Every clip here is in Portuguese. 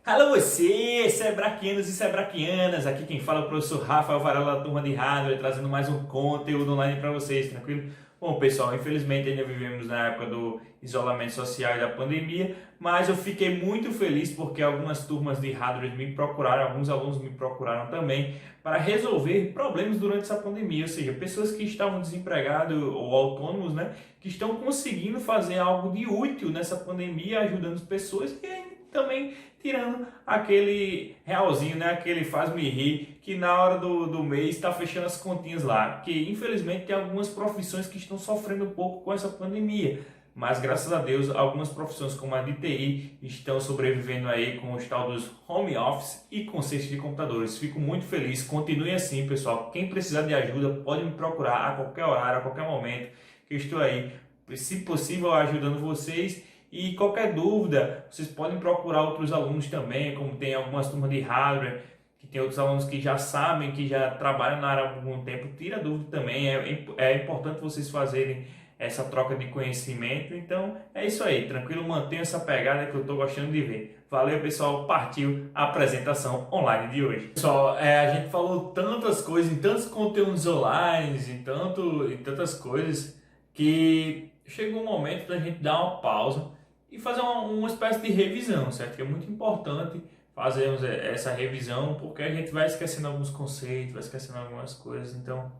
Alô você, sebraquianos e sebraquianas, aqui quem fala é o professor Rafael Varela da turma de hardware, trazendo mais um conteúdo online para vocês, tranquilo? Bom pessoal, infelizmente ainda vivemos na época do isolamento social e da pandemia, mas eu fiquei muito feliz porque algumas turmas de hardware me procuraram, alguns alunos me procuraram também para resolver problemas durante essa pandemia, ou seja, pessoas que estavam desempregadas ou autônomos, né, que estão conseguindo fazer algo de útil nessa pandemia, ajudando as pessoas e também tirando aquele realzinho, né? Aquele faz-me rir, que na hora do mês está fechando as continhas lá. Que infelizmente tem algumas profissões que estão sofrendo um pouco com essa pandemia. Mas graças a Deus, algumas profissões como a de TI estão sobrevivendo aí com os tal dos home office e conserto de computadores. Fico muito feliz, continue assim pessoal. Quem precisar de ajuda pode me procurar a qualquer horário, a qualquer momento, que eu estou aí, se possível, ajudando vocês. E qualquer dúvida, vocês podem procurar outros alunos também, como tem algumas turmas de hardware, que tem outros alunos que já sabem, que já trabalham na área há algum tempo, tira dúvida também, é importante vocês fazerem essa troca de conhecimento. Então é isso aí, tranquilo, mantenha essa pegada que eu estou gostando de ver. Valeu pessoal, partiu a apresentação online de hoje. Pessoal, a gente falou tantas coisas, em tantos conteúdos online, em tantas coisas, que chegou um momento da gente dar uma pausa e fazer uma espécie de revisão, certo? Que é muito importante fazermos essa revisão, porque a gente vai esquecendo alguns conceitos, vai esquecendo algumas coisas, então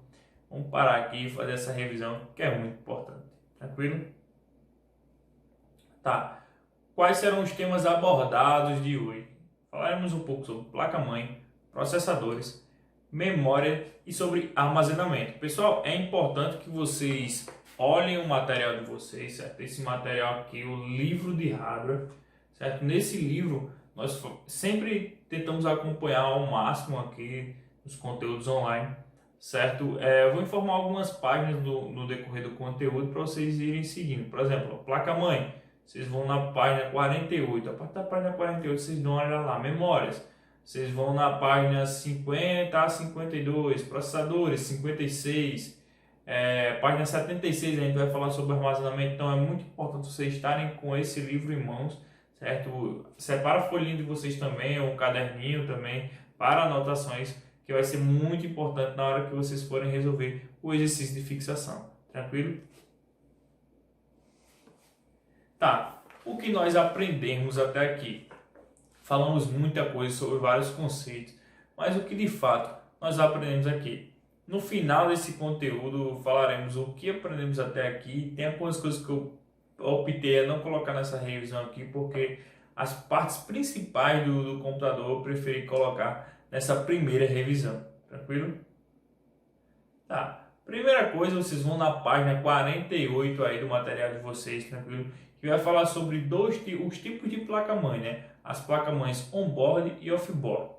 vamos parar aqui e fazer essa revisão, que é muito importante, tranquilo? Tá, quais serão os temas abordados de hoje? Falaremos um pouco sobre placa-mãe, processadores, memória e sobre armazenamento. Pessoal, é importante que vocês olhem o material de vocês, certo? Esse material aqui, o livro de hardware, certo? Nesse livro, nós sempre tentamos acompanhar ao máximo aqui os conteúdos online, certo? Eu vou informar algumas páginas no decorrer do conteúdo para vocês irem seguindo. Por exemplo, a placa-mãe, vocês vão na página 48. A partir da página 48, vocês dão uma olhada lá. Memórias, vocês vão na página 50 a 52. Processadores, 56. Página 76 a gente vai falar sobre armazenamento, então é muito importante vocês estarem com esse livro em mãos, certo? Separa a folhinha de vocês também, ou um caderninho também, para anotações, que vai ser muito importante na hora que vocês forem resolver o exercício de fixação, tranquilo? Tá, o que nós aprendemos até aqui? Falamos muita coisa sobre vários conceitos, mas o que de fato nós aprendemos aqui? No final desse conteúdo falaremos o que aprendemos até aqui. Tem algumas coisas que eu optei a não colocar nessa revisão aqui, porque as partes principais do computador eu preferi colocar nessa primeira revisão, tranquilo? Tá, primeira coisa, vocês vão na página 48 aí do material de vocês, tranquilo? Que vai falar sobre os tipos de placa-mãe, né? As placas-mães on-board e off-board.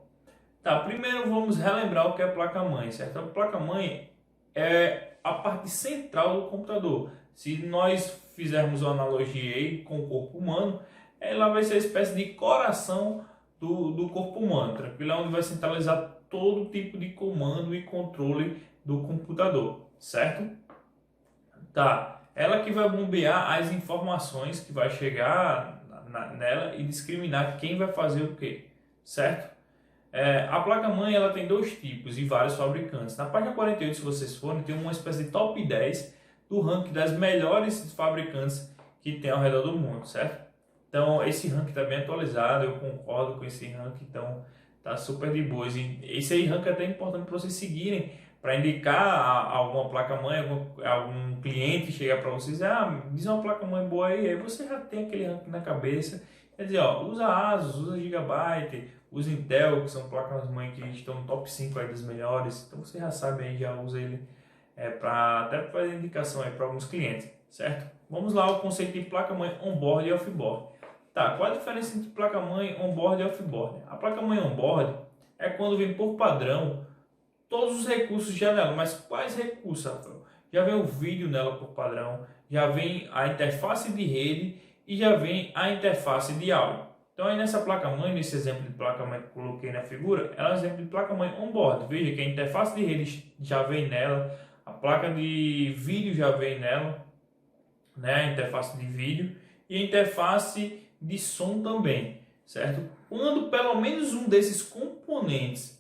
Tá, primeiro vamos relembrar o que é placa-mãe, certo? A placa-mãe é a parte central do computador. Se nós fizermos uma analogia aí com o corpo humano, ela vai ser a espécie de coração do corpo humano, tranquilo? É onde vai centralizar todo tipo de comando e controle do computador, certo? Tá, ela que vai bombear as informações que vai chegar nela e discriminar quem vai fazer o que, certo? A placa-mãe ela tem dois tipos e vários fabricantes. Na página 48, se vocês forem, tem uma espécie de top 10 do ranking das melhores fabricantes que tem ao redor do mundo, certo? Então, esse ranking está bem atualizado, eu concordo com esse ranking, então tá super de boas. E esse aí ranking é até importante para vocês seguirem, para indicar alguma placa-mãe, algum cliente chegar para vocês, diz uma placa-mãe boa aí você já tem aquele ranking na cabeça. Quer dizer, usa ASUS, usa Gigabyte, usa Intel, que são placas-mãe que estão no top 5 aí das melhores. Então você já sabe aí, já usa ele até para fazer indicação aí para alguns clientes, certo? Vamos lá ao conceito de placa-mãe on-board e off-board. Tá, qual a diferença entre placa-mãe on-board e off-board? A placa-mãe on-board é quando vem por padrão todos os recursos já nela. Mas quais recursos, Rafael? Já vem o vídeo nela por padrão, já vem a interface de rede e já vem a interface de áudio. Então aí nessa placa-mãe, nesse exemplo de placa-mãe que eu coloquei na figura, ela é um exemplo de placa-mãe on-board. Veja que a interface de rede já vem nela, a placa de vídeo já vem nela, né? A interface de vídeo e a interface de som também, certo? Quando pelo menos um desses componentes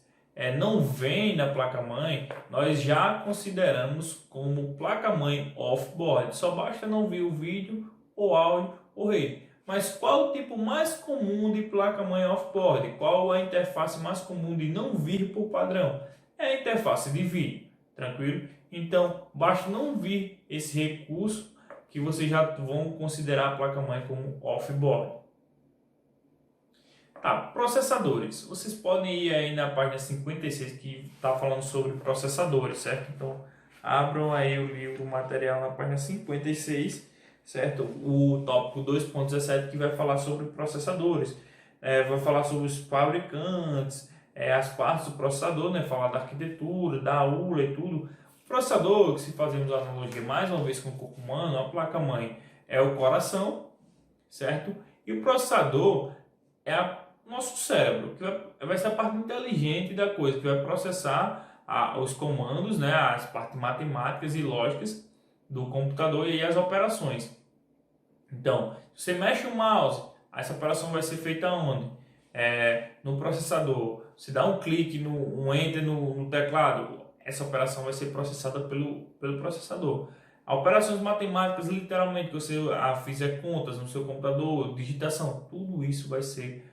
não vem na placa-mãe, nós já consideramos como placa-mãe off-board. Só basta não vir o vídeo, ou áudio, ou rede. Mas qual o tipo mais comum de placa-mãe off-board? Qual a interface mais comum de não vir por padrão? É a interface de vídeo, tranquilo? Então, basta não vir esse recurso que vocês já vão considerar a placa-mãe como off-board. Tá, processadores. Vocês podem ir aí na página 56 que está falando sobre processadores, certo? Então, abram aí o livro, o material na página 56, certo? O tópico 2.17 que vai falar sobre processadores. Vai falar sobre os fabricantes, as partes do processador, né? Falar da arquitetura, da ULA e tudo. O processador, que se fazemos a analogia mais uma vez com o corpo humano, a placa-mãe é o coração, certo? E o processador é o nosso cérebro, que vai ser a parte inteligente da coisa, que vai processar os comandos, né? As partes matemáticas e lógicas do computador e as operações. Então, se você mexe o mouse, essa operação vai ser feita onde? No processador. Se dá um clique, um enter no teclado, essa operação vai ser processada pelo processador. Operações matemáticas, literalmente, que você fizer contas no seu computador, digitação, tudo isso vai ser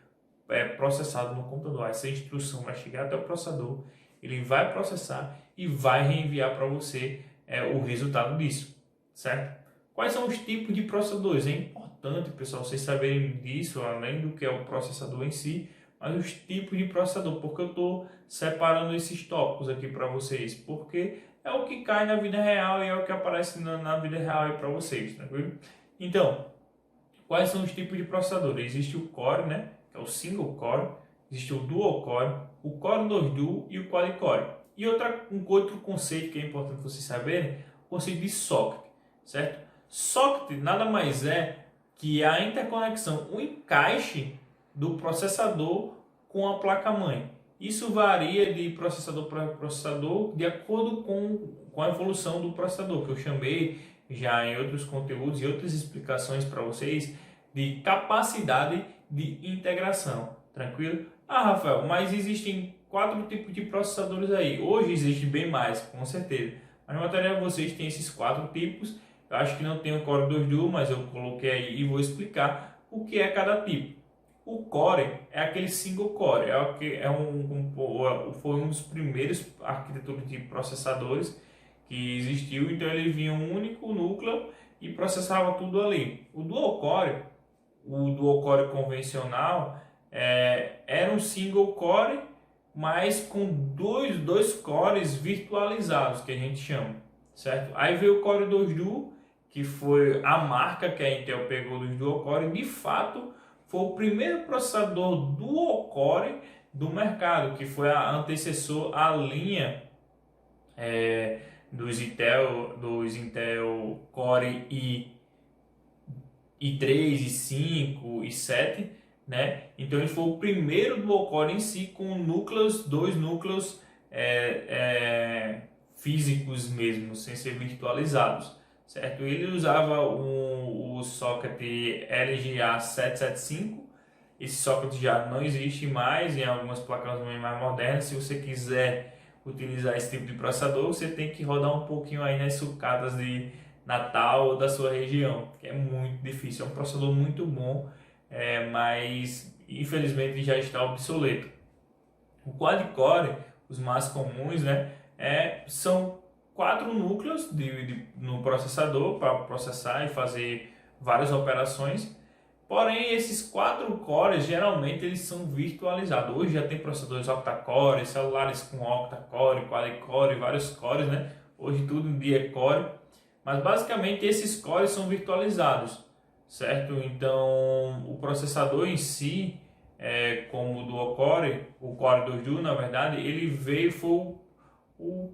processado no computador. Essa instrução vai chegar até o processador, ele vai processar e vai reenviar para você o resultado disso, certo? Quais são os tipos de processadores? É importante, pessoal, vocês saberem disso, além do que é o processador em si, mas os tipos de processador, porque eu estou separando esses tópicos aqui para vocês, porque é o que cai na vida real e é o que aparece na vida real aí para vocês, tranquilo? Então, quais são os tipos de processadores? Existe o Core, né, que é o Single Core, existe o Dual Core, o Core 2 Duo e o Quad Core. E um outro conceito que é importante vocês saberem, o conceito de socket, certo? Socket nada mais é que a interconexão, o encaixe do processador com a placa-mãe. Isso varia de processador para processador de acordo com a evolução do processador, que eu chamei já em outros conteúdos e outras explicações para vocês de capacidade de integração, tranquilo? Rafael, mas existem 4 tipos de processadores aí. Hoje existe bem mais, com certeza. Mas no material vocês têm esses 4 tipos. Eu acho que não tem o Core 2 Duo, mas eu coloquei aí e vou explicar o que é cada tipo. O Core é aquele single core, foi um dos primeiros arquiteturas de processadores que existiu, então ele vinha um único núcleo e processava tudo ali. O Dual Core convencional era um single core, mas com dois cores virtualizados, que a gente chama, certo? Aí veio o Core 2 Duo, que foi a marca que a Intel pegou dos Dual Core, de fato foi o primeiro processador Dual Core do mercado, que foi a antecessor à linha dos Intel Core i3, i5, i7, né? Então ele foi o primeiro Dual Core em si com dois núcleos físicos mesmo, sem ser virtualizados, certo? Ele usava o socket LGA 775. Esse socket já não existe mais em algumas placas mais modernas. Se você quiser utilizar esse tipo de processador, você tem que rodar um pouquinho aí nas sucatas de Natal ou da sua região, que é muito difícil. É um processador muito bom, mas infelizmente já está obsoleto. O Quad Core, os mais comuns, né, são 4 núcleos no processador para processar e fazer várias operações. Porém, esses 4 cores geralmente eles são virtualizados. Hoje já tem processadores octa-core, celulares com octa-core, quad-core, vários cores, né? Hoje tudo em dia é core, mas basicamente esses cores são virtualizados, certo? Então, o processador em si, como o Dual Core, o Core 2 Duo, na verdade, foi o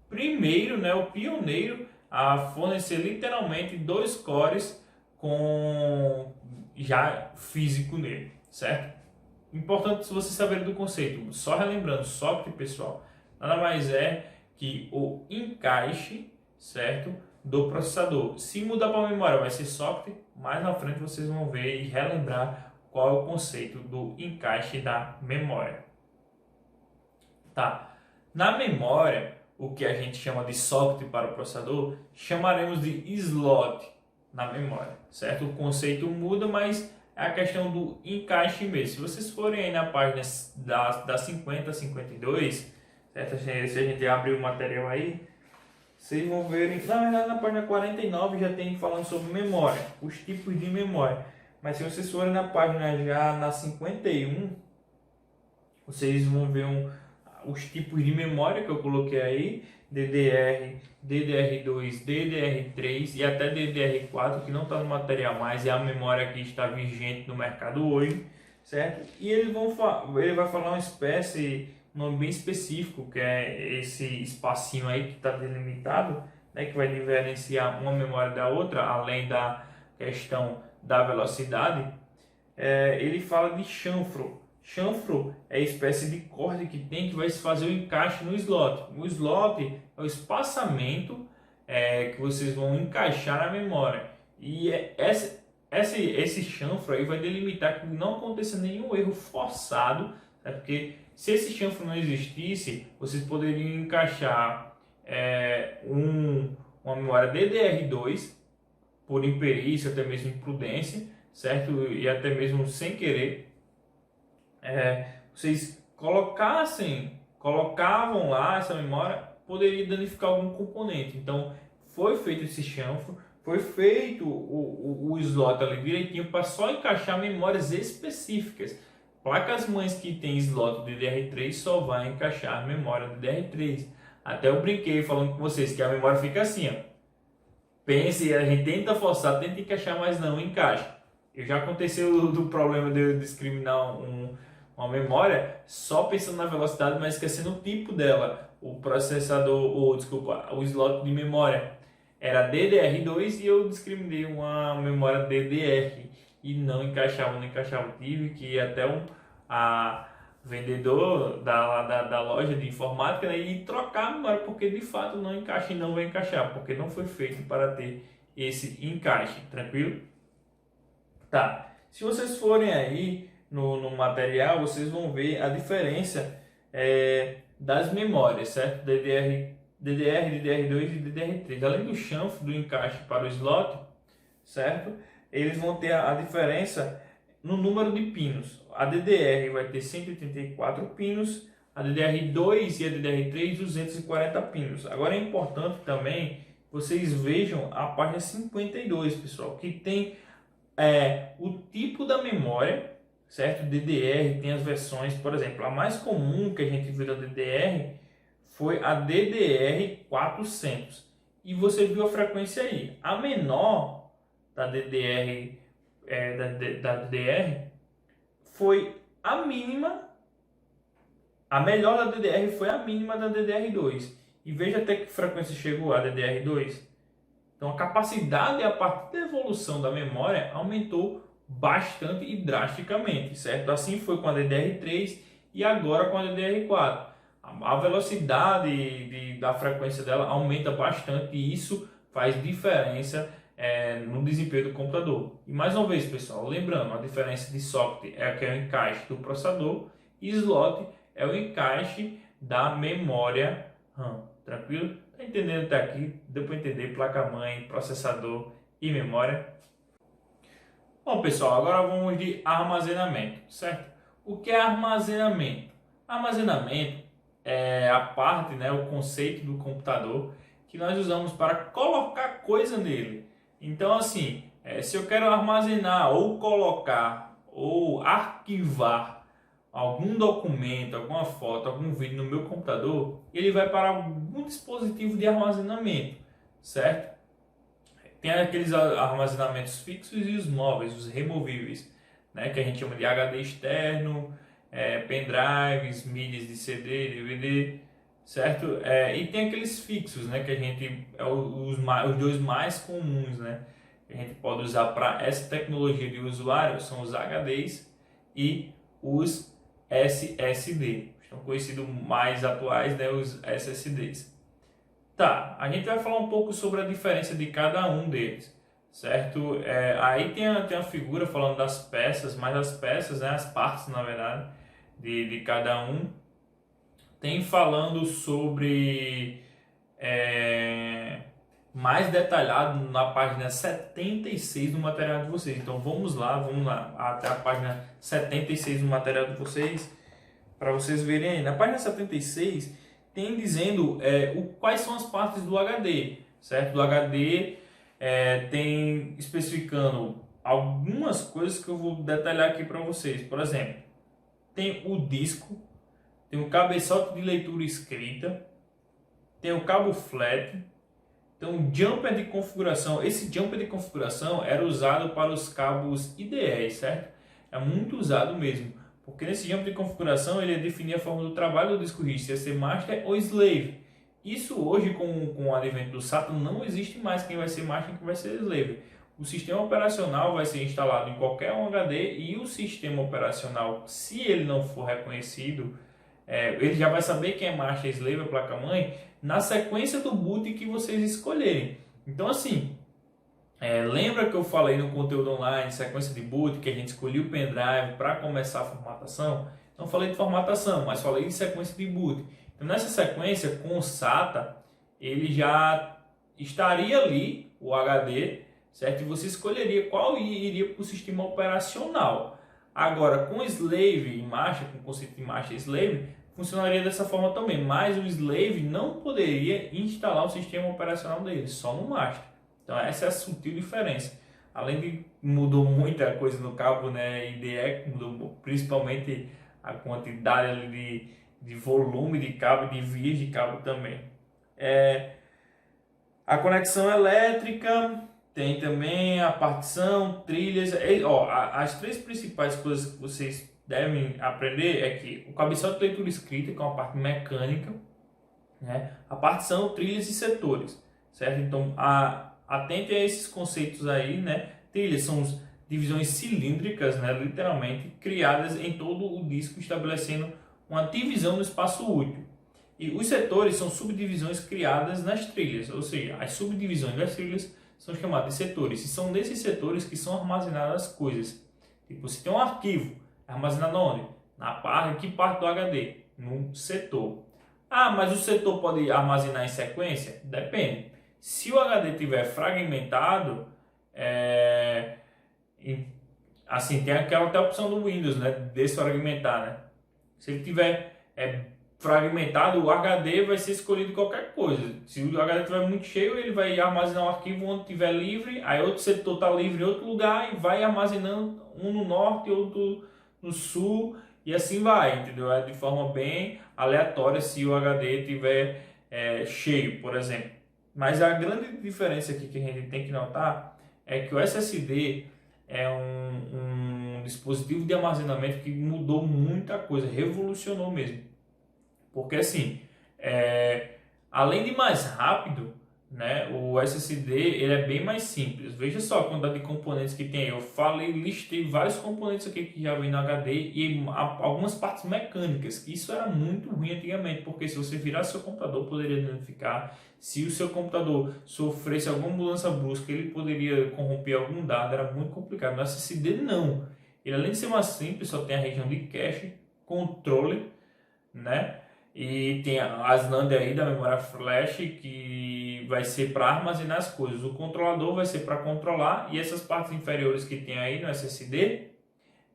primeiro, né, o pioneiro a fornecer literalmente 2 cores com já físico nele, certo? Importante você saber do conceito. Só relembrando, socket, pessoal, nada mais é que o encaixe, certo, do processador. Se mudar para a memória vai ser socket, mais na frente vocês vão ver e relembrar qual é o conceito do encaixe da memória. Tá. Na memória, o que a gente chama de socket para o processador, chamaremos de slot na memória, certo? O conceito muda, mas é a questão do encaixe mesmo. Se vocês forem aí na página da 50 a 52, certo? Se a gente abrir o material aí, vocês vão ver, na verdade na página 49 já tem falando sobre memória, os tipos de memória. Mas se vocês forem na página já na 51, vocês vão ver os tipos de memória que eu coloquei aí, DDR, DDR2, DDR3 e até DDR4, que não está no material mais, é a memória que está vigente no mercado hoje, certo? E ele vai falar uma espécie, um nome bem específico, que é esse espacinho aí que está delimitado, né, que vai diferenciar uma memória da outra, além da questão da velocidade. Ele fala de chanfro. Chanfro é a espécie de corda que tem, que vai fazer o encaixe no slot. O slot é o espaçamento que vocês vão encaixar na memória. E esse chanfro aí vai delimitar que não aconteça nenhum erro forçado, né? Porque se esse chanfro não existisse, vocês poderiam encaixar uma memória DDR2 por imperícia, até mesmo imprudência, certo? E até mesmo sem querer. Vocês colocavam lá essa memória, poderia danificar algum componente. Então foi feito esse chanfro, foi feito o slot ali direitinho para só encaixar memórias específicas. Placas mães que tem slot DDR3 só vai encaixar a memória DDR3. Até eu brinquei falando com vocês que a memória fica assim, ó. Pense, a gente tenta forçar, tenta encaixar, mas não encaixa. Já aconteceu do problema de eu discriminar uma memória só pensando na velocidade, mas esquecendo o tipo dela. O processador, o slot de memória era DDR2 e eu discriminei uma memória DDR e não encaixava. Tive que ir até a vendedor da loja de informática, né, e trocar a memória, porque de fato não encaixa e não vai encaixar, porque não foi feito para ter esse encaixe, tranquilo? Tá, se vocês forem aí no material, vocês vão ver a diferença das memórias, certo? DDR, DDR2 e DDR3. Além do chanfro do encaixe para o slot, certo? Eles vão ter a diferença no número de pinos. A DDR vai ter 184 pinos, a DDR2 e a DDR3 240 pinos. Agora é importante também vocês vejam a página 52, pessoal, que tem o tipo da memória, certo? DDR tem as versões, por exemplo, a mais comum que a gente viu da DDR foi a DDR400. E você viu a frequência aí. A menor da DDR, da DDR foi a mínima. A melhor da DDR foi a mínima da DDR2. E veja até que frequência chegou a DDR2. Então a capacidade a partir da evolução da memória aumentou bastante e drasticamente, certo? Assim foi com a DDR3 e agora com a DDR4. A velocidade da frequência dela aumenta bastante e isso faz diferença no desempenho do computador. E mais uma vez, pessoal, lembrando, a diferença de socket que é o encaixe do processador e slot é o encaixe da memória RAM. Tranquilo? Tá entendendo até aqui? Deu para entender placa-mãe, processador e memória? Bom, pessoal, agora vamos de armazenamento, certo? O que é armazenamento? Armazenamento é a parte, o conceito do computador que nós usamos para colocar coisa nele. Então, assim, se eu quero armazenar ou colocar ou arquivar algum documento, alguma foto, algum vídeo no meu computador, ele vai para algum dispositivo de armazenamento, certo? Tem aqueles armazenamentos fixos e os móveis, os removíveis, né, que a gente chama de HD externo, pendrives, mídias de CD, DVD, certo? E tem aqueles fixos, né, que a gente os dois mais comuns, né, que a gente pode usar para essa tecnologia de usuário são os HDs e os SSD, estão conhecidos mais atuais, né, os SSDs. Tá, a gente vai falar um pouco sobre a diferença de cada um deles. certo? Aí tem a figura falando das peças, mas as peças, né, as partes na verdade, de cada um, tem falando sobre mais detalhado na página 76 do material de vocês. Então vamos lá até a página 76 do material de vocês, para vocês verem aí. Na página 76 tem dizendo quais são as partes do HD, certo? Do HD tem especificando algumas coisas que eu vou detalhar aqui para vocês. Por exemplo, tem o disco, tem o cabeçote de leitura escrita, tem o cabo flat, tem um jumper de configuração. Esse jumper de configuração era usado para os cabos IDE, certo? É muito usado mesmo, porque nesse jumper de configuração ele definia a forma do trabalho do disco rígido, se ia ser master ou slave. Isso hoje, com o advento do SATA, não existe mais quem vai ser master e quem vai ser slave. O sistema operacional vai ser instalado em qualquer um HD e o sistema operacional, se ele não for reconhecido, ele já vai saber quem é master e slave, a placa-mãe, na sequência do boot que vocês escolherem. Então assim, lembra que eu falei no conteúdo online, sequência de boot, que a gente escolhia o pendrive para começar a formatação? Não falei de formatação, mas falei de sequência de boot. Então nessa sequência, com o SATA, ele já estaria ali, o HD, certo? E você escolheria qual iria para o sistema operacional. Agora, com slave e master, com o conceito de master e slave, funcionaria dessa forma também, mas o slave não poderia instalar o sistema operacional dele, só no master. Então essa é a sutil diferença. Além de mudou muita coisa no cabo, né, IDE, mudou principalmente a quantidade de volume de cabo e de vias de cabo também. A conexão elétrica, tem também a partição, trilhas. As três principais coisas que vocês devem aprender é que o cabeçote de leitura escrita, que é uma parte mecânica, né? A partição, trilhas e setores, certo? Então, atente a esses conceitos aí, né? Trilhas são divisões cilíndricas, né? Literalmente, criadas em todo o disco, estabelecendo uma divisão no espaço útil. E os setores são subdivisões criadas nas trilhas, ou seja, as subdivisões das trilhas são chamadas de setores. E são nesses setores que são armazenadas as coisas. Tipo, você tem um arquivo, armazenado onde? Que parte do HD? No setor. Ah, mas o setor pode armazenar em sequência? Depende. Se o HD estiver fragmentado, assim, tem aquela até opção do Windows, né? Desfragmentar, né? Se ele tiver fragmentado, o HD vai ser escolhido qualquer coisa. Se o HD estiver muito cheio, ele vai armazenar um arquivo onde estiver livre, aí outro setor está livre em outro lugar e vai armazenando um no norte, outro no sul, e assim vai, entendeu? De forma bem aleatória se o HD estiver cheio, por exemplo. Mas a grande diferença aqui que a gente tem que notar é que o SSD é um dispositivo de armazenamento que mudou muita coisa, revolucionou mesmo. Porque assim, além de mais rápido, né, o SSD ele é bem mais simples. Veja só a quantidade de componentes que tem aí. Eu listei vários componentes aqui que já vem no HD e algumas partes mecânicas. Isso era muito ruim antigamente, porque se você virasse seu computador, poderia danificar. Se o seu computador sofresse alguma mudança brusca, ele poderia corromper algum dado. Era muito complicado. No SSD não. Ele, além de ser mais simples, só tem a região de cache, controle, né? E tem as NAND aí da memória flash, que vai ser para armazenar as coisas. O controlador vai ser para controlar, e essas partes inferiores que tem aí no SSD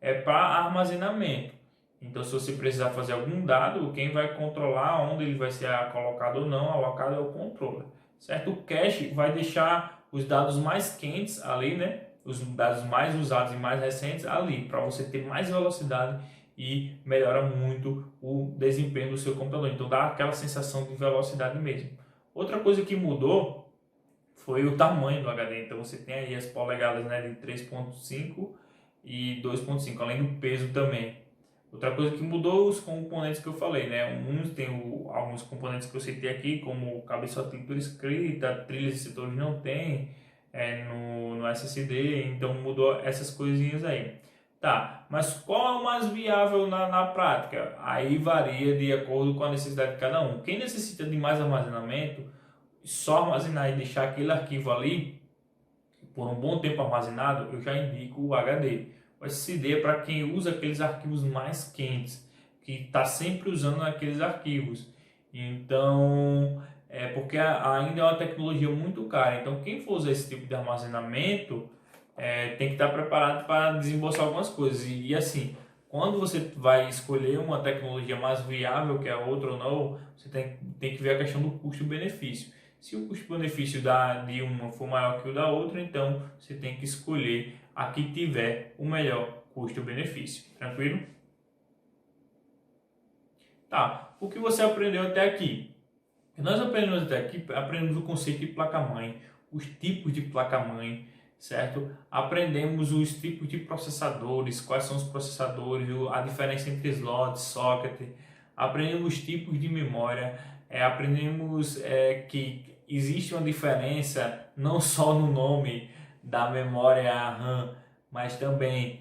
é para armazenamento. Então, se você precisar fazer algum dado, quem vai controlar onde ele vai ser colocado ou não, alocado é o controller, certo? O cache vai deixar os dados mais quentes ali, né? Os dados mais usados e mais recentes ali, para você ter mais velocidade e melhora muito o desempenho do seu computador. Então dá aquela sensação de velocidade mesmo. Outra coisa que mudou foi o tamanho do HD. Então você tem aí as polegadas, né, de 3.5 e 2.5, além do peso também. Outra coisa que mudou, os componentes que eu falei, né? Tem alguns componentes que eu citei aqui, como cabeçote de leitura escrita, trilhas e setores não tem no SSD, então mudou essas coisinhas aí. Tá, mas qual é o mais viável na prática? Aí varia de acordo com a necessidade de cada um. Quem necessita de mais armazenamento, só armazenar e deixar aquele arquivo ali, por um bom tempo armazenado, eu já indico o HD. O SSD é para quem usa aqueles arquivos mais quentes, que está sempre usando aqueles arquivos. Então, porque ainda é uma tecnologia muito cara. Então, quem for usar esse tipo de armazenamento tem que estar preparado para desembolsar algumas coisas. E assim, quando você vai escolher uma tecnologia mais viável que a outra ou não, você tem que ver a questão do custo-benefício. Se o custo-benefício de uma for maior que o da outra, então você tem que escolher a que tiver o melhor custo-benefício. Tranquilo? Tá, o que você aprendeu até aqui? Nós aprendemos até aqui, aprendemos o conceito de placa-mãe, os tipos de placa-mãe, certo? Aprendemos os tipos de processadores, quais são os processadores, a diferença entre slot, socket. Aprendemos os tipos de memória, aprendemos que existe uma diferença não só no nome da memória RAM, mas também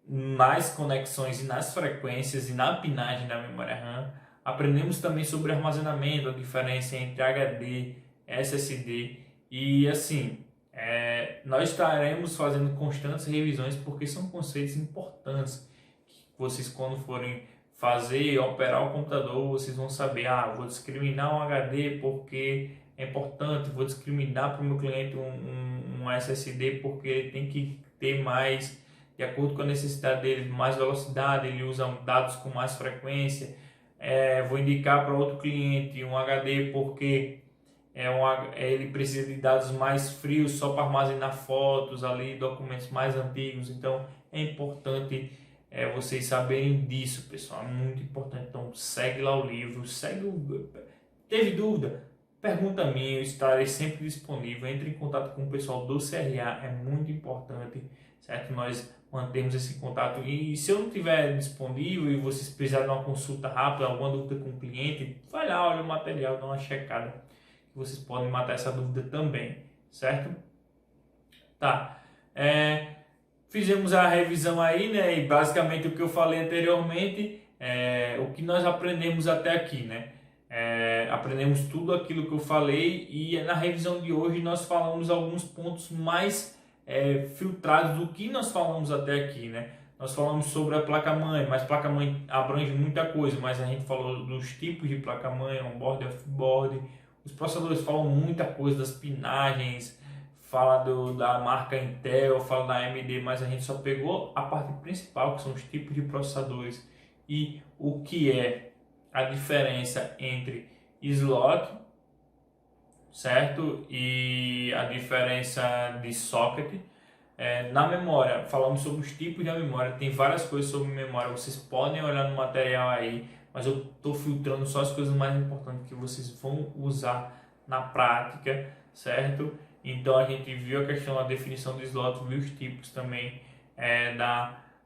nas conexões e nas frequências e na pinagem da memória RAM. Aprendemos também sobre armazenamento, a diferença entre HD, SSD e assim, nós estaremos fazendo constantes revisões porque são conceitos importantes que vocês quando forem fazer, operar o computador, vocês vão saber, vou discriminar um HD porque é importante, vou discriminar para o meu cliente um SSD porque ele tem que ter mais, de acordo com a necessidade dele, mais velocidade, ele usa dados com mais frequência. Vou indicar para outro cliente um HD porque ele precisa de dados mais frios só para armazenar fotos ali, documentos mais antigos. Então é importante vocês saberem disso, pessoal, é muito importante. Então segue lá o livro, teve dúvida? Pergunta a mim, eu estarei sempre disponível. Entre em contato com o pessoal do CRA, é muito importante, certo? Nós mantemos esse contato e se eu não estiver disponível e vocês precisarem de uma consulta rápida, alguma dúvida com o cliente, vai lá, olha o material, dá uma checada, que vocês podem matar essa dúvida também, certo? Tá, fizemos a revisão aí, né, e basicamente o que eu falei anteriormente, o que nós aprendemos até aqui, né? Aprendemos tudo aquilo que eu falei e na revisão de hoje nós falamos alguns pontos mais filtrados do que nós falamos até aqui, né? Nós falamos sobre a placa-mãe, mas placa-mãe abrange muita coisa, mas a gente falou dos tipos de placa-mãe, on-board e off-board. Os processadores falam muita coisa das pinagens, fala da marca Intel, fala da AMD, mas a gente só pegou a parte principal, que são os tipos de processadores e o que é a diferença entre slot, certo? E a diferença de socket. Na memória, falamos sobre os tipos de memória, tem várias coisas sobre memória, vocês podem olhar no material aí, mas eu estou filtrando só as coisas mais importantes que vocês vão usar na prática, certo? Então a gente viu a questão da definição do slot, viu os tipos também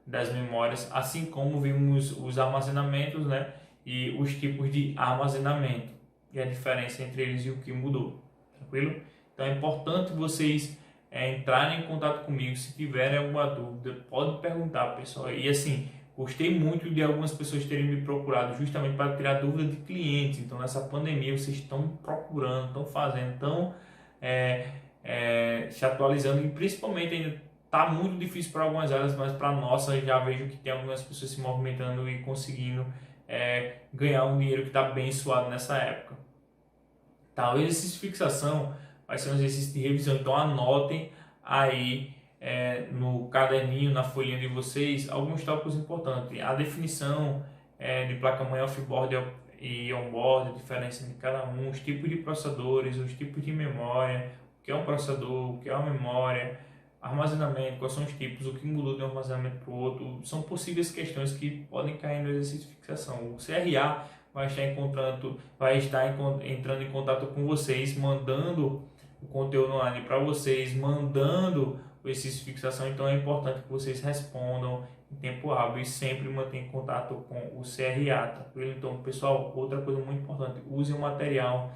das memórias, assim como vimos os armazenamentos, né? E os tipos de armazenamento e a diferença entre eles e o que mudou, tranquilo? Então é importante vocês entrarem em contato comigo, se tiverem alguma dúvida, pode perguntar, pessoal. E assim, gostei muito de algumas pessoas terem me procurado justamente para tirar dúvida de clientes. Então nessa pandemia vocês estão procurando, estão fazendo, estão se atualizando e principalmente ainda está muito difícil para algumas áreas, mas para a nossa já vejo que tem algumas pessoas se movimentando e conseguindo ganhar um dinheiro que está bem suado nessa época. Tá, o exercício de fixação vai ser um exercício de revisão, então anotem aí no caderninho, na folhinha de vocês, alguns tópicos importantes. A definição de placa-mãe off-board e on-board, a diferença de cada um, os tipos de processadores, os tipos de memória, o que é um processador, o que é uma memória, armazenamento, quais são os tipos, o que mudou de um armazenamento para o outro, são possíveis questões que podem cair no exercício de fixação. O CRA vai estar entrando em contato com vocês, mandando o conteúdo online para vocês, mandando o exercício de fixação, então é importante que vocês respondam em tempo hábil e sempre mantenham contato com o CRA, tá? Então, pessoal, outra coisa muito importante, usem o material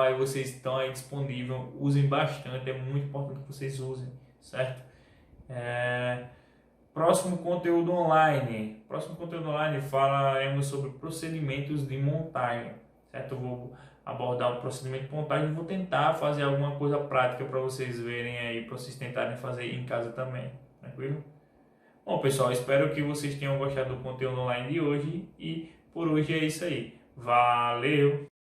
aí vocês estão aí disponível, usem bastante, é muito importante que vocês usem, certo? Próximo conteúdo online. Próximo conteúdo online falaremos sobre procedimentos de montagem, certo? Eu vou abordar o procedimento de montagem, eu vou tentar fazer alguma coisa prática para vocês verem aí, para vocês tentarem fazer em casa também, tranquilo? Bom, pessoal, espero que vocês tenham gostado do conteúdo online de hoje e por hoje é isso aí. Valeu!